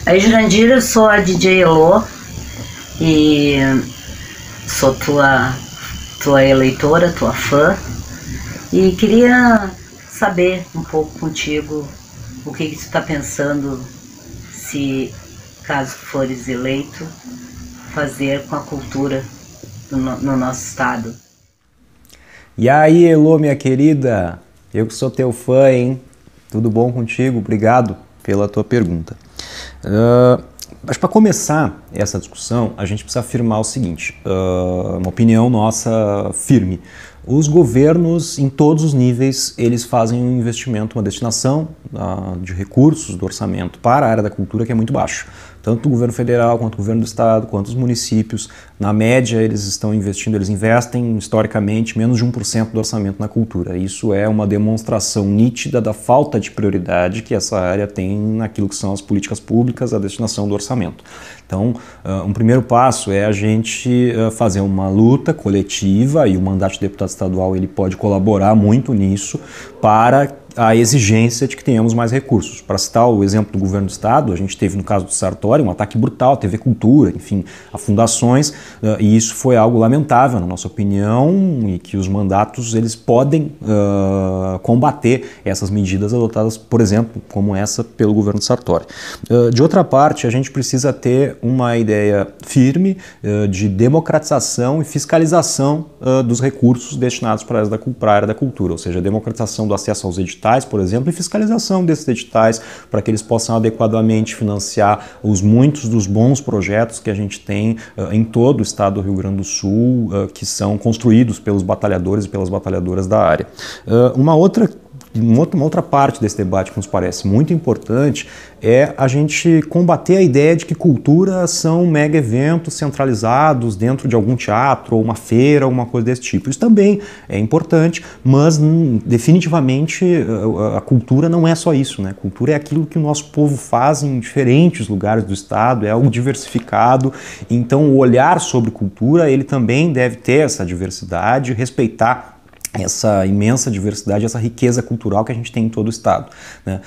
Aí, Jurandir, eu sou a DJ Elô e sou tua eleitora, tua fã, e queria saber um pouco contigo o que tu está pensando, se caso fores eleito, fazer com a cultura no nosso estado. E aí, Elô, minha querida, eu que sou teu fã, hein? Tudo bom contigo? Obrigado pela tua pergunta. Mas para começar essa discussão, a gente precisa afirmar o seguinte, uma opinião nossa firme. Os governos, em todos os níveis, eles fazem um investimento, uma destinação de recursos do orçamento para a área da cultura que é muito baixo. Tanto o governo federal, quanto o governo do estado, quanto os municípios, na média eles estão investindo, eles investem historicamente menos de 1% do orçamento na cultura. Isso é uma demonstração nítida da falta de prioridade que essa área tem naquilo que são as políticas públicas, a destinação do orçamento. Então, um primeiro passo é a gente fazer uma luta coletiva, e o mandato de deputado estadual ele pode colaborar muito nisso, para a exigência de que tenhamos mais recursos. Para citar o exemplo do governo do estado, a gente teve no caso do Sartori um ataque brutal à TV Cultura, enfim, a fundações, e isso foi algo lamentável, na nossa opinião, e que os mandatos eles podem combater essas medidas adotadas, por exemplo, como essa pelo governo do Sartori. De outra parte, a gente precisa ter uma ideia firme de democratização e fiscalização dos recursos destinados para a área da cultura, ou seja, democratização do acesso aos editais, por exemplo, e fiscalização desses editais para que eles possam adequadamente financiar os muitos dos bons projetos que a gente tem em todo o estado do Rio Grande do Sul, que são construídos pelos batalhadores e pelas batalhadoras da área. Uma outra parte desse debate que nos parece muito importante é a gente combater a ideia de que cultura são mega eventos centralizados dentro de algum teatro ou uma feira, alguma coisa desse tipo. Isso também é importante, mas definitivamente a cultura não é só isso, né? Cultura é aquilo que o nosso povo faz em diferentes lugares do estado, é algo diversificado, então o olhar sobre cultura ele também deve ter essa diversidade, respeitar essa imensa diversidade, essa riqueza cultural que a gente tem em todo o estado, né?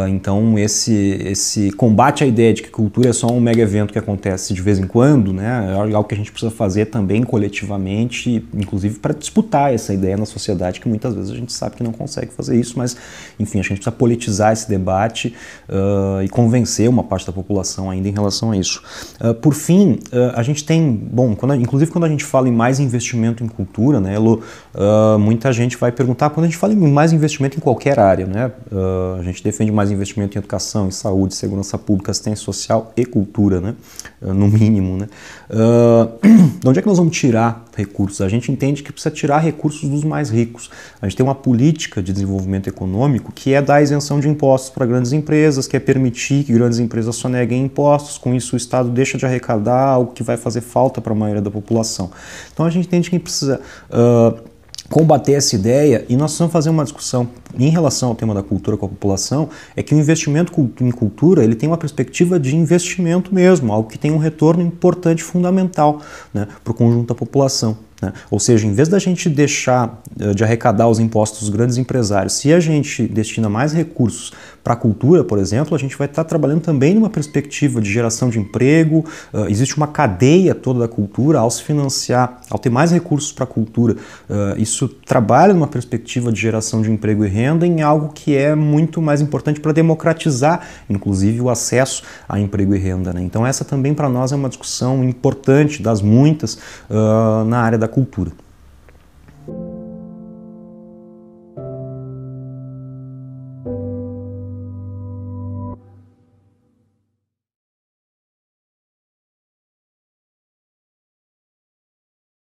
Então esse combate à ideia de que cultura é só um mega evento que acontece de vez em quando, né, é algo que a gente precisa fazer também coletivamente, inclusive para disputar essa ideia na sociedade, que muitas vezes a gente sabe que não consegue fazer isso, mas enfim, a gente precisa politizar esse debate e convencer uma parte da população ainda em relação a isso. Por fim, a gente tem, bom, inclusive quando a gente fala em mais investimento em cultura, né, Elô, muita gente vai perguntar, quando a gente fala em mais investimento em qualquer área, né? A gente defende mais investimento em educação, em saúde, segurança pública, assistência social e cultura, né? No mínimo, né? De onde é que nós vamos tirar recursos? A gente entende que precisa tirar recursos dos mais ricos. A gente tem uma política de desenvolvimento econômico que é dar isenção de impostos para grandes empresas, que é permitir que grandes empresas soneguem impostos, com isso o Estado deixa de arrecadar algo que vai fazer falta para a maioria da população. Então a gente entende que precisa combater essa ideia, e nós precisamos fazer uma discussão em relação ao tema da cultura com a população, é que o investimento em cultura ele tem uma perspectiva de investimento mesmo, algo que tem um retorno importante, fundamental, né, para o conjunto da população. Né? Ou seja, em vez da gente deixar de arrecadar os impostos dos grandes empresários, se a gente destina mais recursos para a cultura, por exemplo, a gente vai estar trabalhando também numa perspectiva de geração de emprego, existe uma cadeia toda da cultura, ao se financiar, ao ter mais recursos para a cultura, isso trabalha numa perspectiva de geração de emprego e renda em algo que é muito mais importante para democratizar, inclusive, o acesso a emprego e renda. Né? Então essa também para nós é uma discussão importante, das muitas, na área da cultura.